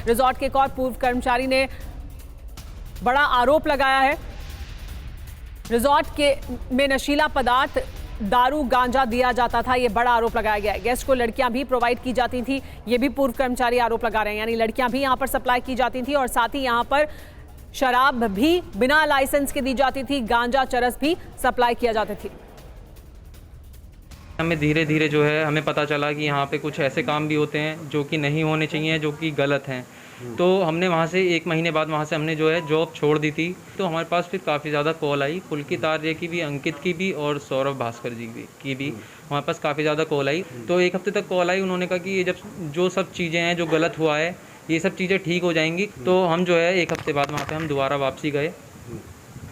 Resort के एक और पूर्व कर्मचारी ने बड़ा आरोप लगाया है। रिजॉर्ट के में नशीला पदार्थ दारू गांजा दिया जाता था, ये बड़ा आरोप लगाया गया है। गेस्ट को लड़कियां भी प्रोवाइड की जाती थी, ये भी पूर्व कर्मचारी आरोप लगा रहे हैं। यानी लड़कियां भी यहां पर सप्लाई की जाती थी और साथ ही यहां पर शराब भी बिना लाइसेंस के दी जाती थी, गांजा चरस भी सप्लाई किया जाती थी। हमें धीरे धीरे जो है हमें पता चला कि यहाँ पे कुछ ऐसे काम भी होते हैं जो कि नहीं होने चाहिए, जो कि गलत हैं। तो हमने वहाँ से 1 महीने बाद वहाँ से हमने जो है जॉब छोड़ दी थी। तो हमारे पास फिर काफ़ी ज़्यादा कॉल आई, पुलकित आर्य की भी, अंकित की भी और सौरभ भास्कर जी की भी हमारे पास काफ़ी ज़्यादा कॉल आई। तो 1 हफ्ते तक कॉल आई, उन्होंने कहा कि ये जब जो सब चीज़ें हैं जो गलत हुआ है ये सब चीज़ें ठीक हो जाएंगी। तो हम जो है 1 हफ्ते बाद वहाँ पर हम दोबारा वापसी गए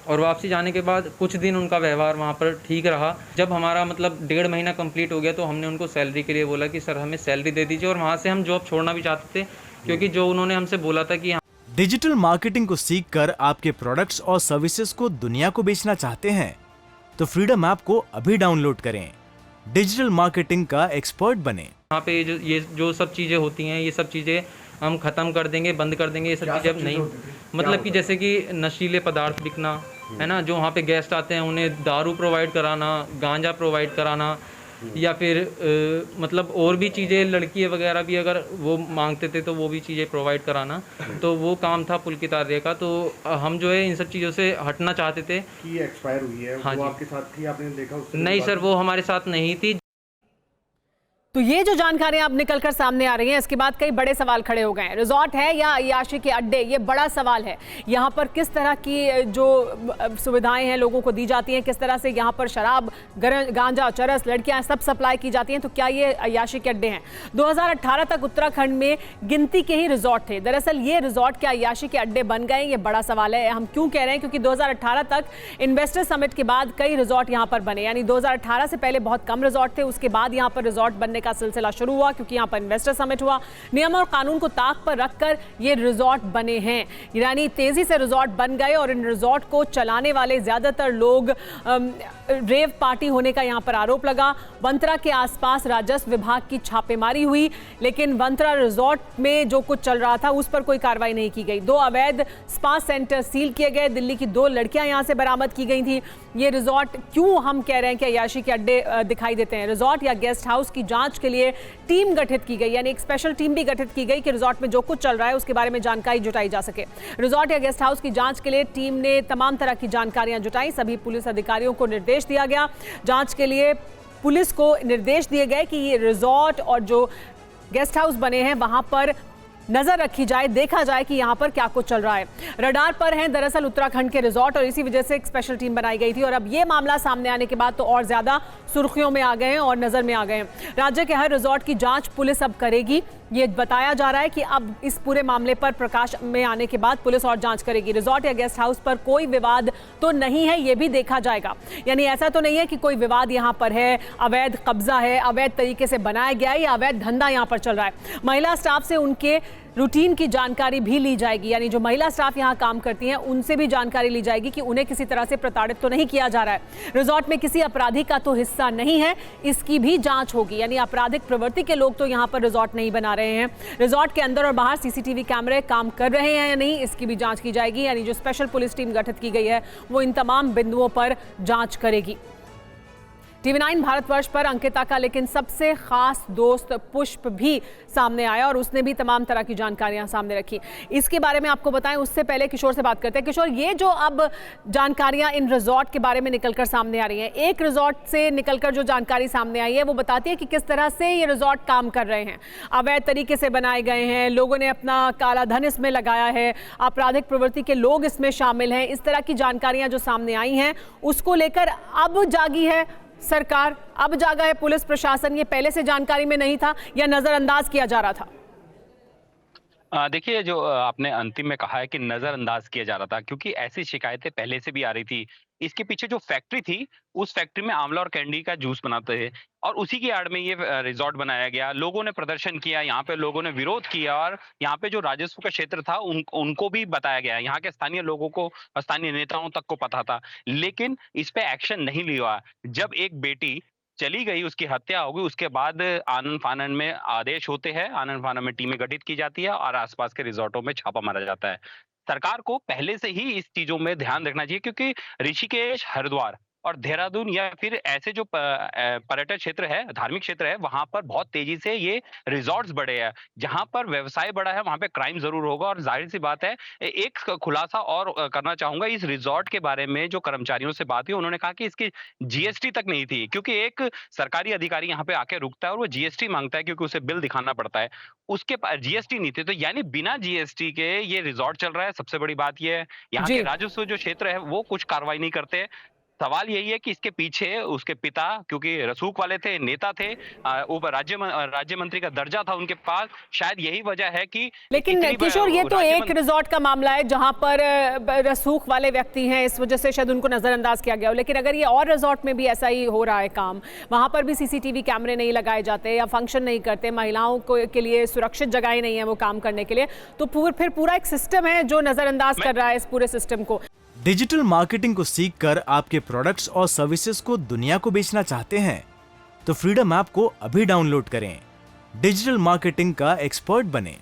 और वापसी जाने के बाद कुछ दिन उनका व्यवहार वहाँ पर ठीक रहा। जब हमारा मतलब 1.5 महीना कंप्लीट हो गया तो हमने उनको सैलरी के लिए बोला कि सर हमें सैलरी दे दीजिए, और वहाँ से हम जॉब छोड़ना भी चाहते थे क्योंकि जो उन्होंने हमसे बोला था कि डिजिटल मार्केटिंग को सीखकर आपके प्रोडक्ट्स और सर्विसेज को दुनिया को बेचना चाहते हैं तो फ्रीडम ऐप को अभी डाउनलोड करें। डिजिटल मार्केटिंग का एक्सपर्ट बने। यहाँ पे ये जो सब चीज़ें होती हैं ये सब चीज़ें हम ख़त्म कर देंगे, बंद कर देंगे। ये सब चीज़ें अब नहीं, मतलब कि जैसे कि नशीले पदार्थ बिकना है ना, जो वहाँ पे गेस्ट आते हैं उन्हें दारू प्रोवाइड कराना, गांजा प्रोवाइड कराना, या फिर मतलब और भी चीज़ें, लड़की वगैरह भी अगर वो मांगते थे तो वो भी चीज़ें प्रोवाइड कराना। तो वो काम था पुलकित आर्य का। तो हम जो है इन सब चीज़ों से हटना चाहते थे। कि एक्सपायर हुई है, हाँ वो जी। आपके साथ थी, आपने देखा उससे? नहीं सर, वो हमारे साथ नहीं थी। तो ये जो जानकारियां अब निकलकर सामने आ रही हैं, इसके बाद कई बड़े सवाल खड़े हो गए हैं। रिजॉर्ट है या अय्याशी के अड्डे, ये बड़ा सवाल है। यहाँ पर किस तरह की जो सुविधाएं हैं लोगों को दी जाती हैं, किस तरह से यहाँ पर शराब, गांजा, चरस, लड़कियां सब सप्लाई की जाती हैं, तो क्या ये अय्याशी के अड्डे हैं? 2018 तक उत्तराखंड में गिनती के ही रिजॉर्ट थे। दरअसल ये रिजॉर्ट क्या अय्याशी के अड्डे बन गए, ये बड़ा सवाल है। हम क्यों कह रहे हैं? क्योंकि 2018 तक इन्वेस्टर समिट के बाद कई रिजॉर्ट यहाँ पर बने। यानी 2018 से पहले बहुत कम रिजॉर्ट थे, उसके बाद यहाँ पर रिजॉर्ट बनने का सिलसिला शुरू हुआ क्योंकि यहां पर इन्वेस्टर समिट हुआ। नियम और कानून को ताक पर रखकर ये रिजॉर्ट बने हैं, यानी तेजी से रिजॉर्ट बन गए। और इन रिजॉर्ट को चलाने वाले ज्यादातर लोग रेव पार्टी होने का यहां पर आरोप लगा। वंत्रा के आसपास राजस्व विभाग की छापेमारी हुई, लेकिन वंत्रा रिजॉर्ट में जो कुछ चल रहा था उस पर कोई कार्रवाई नहीं की गई। 2 अवैध स्पा सेंटर सील किए गए, दिल्ली की 2 लड़कियां यहां से बरामद की गई थी। ये रिजॉर्ट क्यों हम कह रहे हैं कि अय्याशी के अड्डे दिखाई देते हैं? रिजॉर्ट या गेस्ट हाउस की जांच के लिए टीम गठित की गई, यानी एक स्पेशल टीम भी गठित की गई कि रिजॉर्ट में जो कुछ चल रहा है उसके बारे में जानकारी जुटाई जा सके। रिजॉर्ट या गेस्ट हाउस की जांच के लिए टीम ने तमाम तरह की जानकारियां जुटाई। सभी पुलिस अधिकारियों को निर्देश दिया गया। जांच के लिए पुलिस को निर्देश दिए गए कि ये रिजॉर्ट और जो गेस्ट हाउस बने हैं वहां पर नजर रखी जाए, देखा जाए कि यहां पर क्या कुछ चल रहा है। रडार पर हैं दरअसल उत्तराखंड के रिजॉर्ट, और इसी वजह से एक स्पेशल टीम बनाई गई थी। और अब ये मामला सामने आने के बाद तो और ज्यादा सुर्खियों में आ गए हैं और नजर में आ गए हैं। राज्य के हर रिजॉर्ट की जांच पुलिस अब करेगी। ये बताया जा रहा है कि अब इस पूरे मामले पर प्रकाश में आने के बाद पुलिस और जांच करेगी। रिजॉर्ट या गेस्ट हाउस पर कोई विवाद तो नहीं है, ये भी देखा जाएगा। यानी ऐसा तो नहीं है कि कोई विवाद यहाँ पर है, अवैध कब्जा है, अवैध तरीके से बनाया गया है या अवैध धंधा यहाँ पर चल रहा है। महिला स्टाफ से उनके रूटीन की जानकारी भी ली जाएगी, यानी जो महिला स्टाफ यहाँ काम करती हैं उनसे भी जानकारी ली जाएगी कि उन्हें किसी तरह से प्रताड़ित तो नहीं किया जा रहा है। रिजॉर्ट में किसी अपराधी का तो हिस्सा नहीं है, इसकी भी जांच होगी। यानी आपराधिक प्रवृत्ति के लोग तो यहाँ पर रिजॉर्ट नहीं बना रहे हैं। रिजॉर्ट के अंदर और बाहर सीसीटीवी कैमरे काम कर रहे हैं या नहीं, इसकी भी जांच की जाएगी। यानी जो स्पेशल पुलिस टीम गठित की गई है वो इन तमाम बिंदुओं पर जांच करेगी। TV9 भारतवर्ष पर अंकिता का लेकिन सबसे खास दोस्त पुष्प भी सामने आया और उसने भी तमाम तरह की जानकारियां सामने रखी। इसके बारे में आपको बताएं उससे पहले किशोर से बात करते हैं। किशोर, ये जो अब जानकारियां इन रिजॉर्ट के बारे में निकलकर सामने आ रही हैं, एक रिजॉर्ट से निकलकर जो जानकारी सामने आई है वो बताती है कि किस तरह से ये रिजॉर्ट काम कर रहे हैं। अवैध तरीके से बनाए गए हैं, लोगों ने अपना काला धन इसमें लगाया है, आपराधिक प्रवृत्ति के लोग इसमें शामिल हैं। इस तरह की जानकारियां जो सामने आई हैं उसको लेकर अब जागी है सरकार, अब जागा है पुलिस प्रशासन। ये पहले से जानकारी में नहीं था या नजरअंदाज किया जा रहा था? देखिए, जो आपने अंतिम में कहा है कि नजरअंदाज किया जा रहा था, क्योंकि ऐसी शिकायतें पहले से भी आ रही थी। इसके पीछे जो फैक्ट्री थी, उस फैक्ट्री में आंवला और कैंडी का जूस बनाते थे और उसी की आड़ में ये रिजॉर्ट बनाया गया। लोगों ने प्रदर्शन किया, यहाँ पे लोगों ने विरोध किया और यहाँ पे जो राजस्व का क्षेत्र था उनको भी बताया गया। यहाँ के स्थानीय लोगों को, स्थानीय नेताओं तक को पता था, लेकिन इस पे एक्शन नहीं लिया। जब एक बेटी चली गई, उसकी हत्या हो गई, उसके बाद आनन फानन में आदेश होते हैं, आनन फानन में टीमें गठित की जाती है और आसपास के रिजॉर्टों में छापा मारा जाता है। सरकार को पहले से ही इस चीजों में ध्यान रखना चाहिए, क्योंकि ऋषिकेश, हरिद्वार और देहरादून या फिर ऐसे जो पर्यटन क्षेत्र है, धार्मिक क्षेत्र है, वहां पर बहुत तेजी से ये रिजॉर्ट्स बढ़े हैं। जहां पर व्यवसाय बढ़ा है, वहां पे क्राइम जरूर होगा। और जाहिर सी बात है, एक खुलासा और करना चाहूंगा इस रिजॉर्ट के बारे में। जो कर्मचारियों से बात हुई, उन्होंने कहा कि इसकी जीएसटी तक नहीं थी, क्योंकि एक सरकारी अधिकारी यहाँ पे आके रुकता है और वो जीएसटी मांगता है, क्योंकि उसे बिल दिखाना पड़ता है। उसके पास जीएसटी नहीं थी, तो यानी बिना जीएसटी के ये रिजॉर्ट चल रहा है। सबसे बड़ी बात ये है, यहाँ जी। के राजस्व जो क्षेत्र है वो कुछ कार्रवाई नहीं करते। सवाल यही है कि इसके पीछे उसके पिता, क्योंकि रसूख वाले थे, नेता थे, राज्य मंत्री का दर्जा था उनके पास, शायद यही वजह है कि लेकिन इतनी किशोर, ये तो राज्य एक रिजॉर्ट का मामला है जहां पर रसूख वाले व्यक्ति हैं, इस वजह से शायद उनको नजरअंदाज किया गया हो। लेकिन अगर ये और रिजॉर्ट में भी ऐसा ही हो रहा है काम, वहां पर भी सीसीटीवी कैमरे नहीं लगाए जाते या फंक्शन नहीं करते, महिलाओं को के लिए सुरक्षित जगहें नहीं है वो काम करने के लिए, तो फिर पूरा एक सिस्टम है जो नजरअंदाज कर रहा है इस पूरे सिस्टम को। डिजिटल मार्केटिंग को सीखकर आपके प्रोडक्ट्स और सर्विसेज को दुनिया को बेचना चाहते हैं तो फ्रीडम ऐप को अभी डाउनलोड करें। डिजिटल मार्केटिंग का एक्सपर्ट बनें।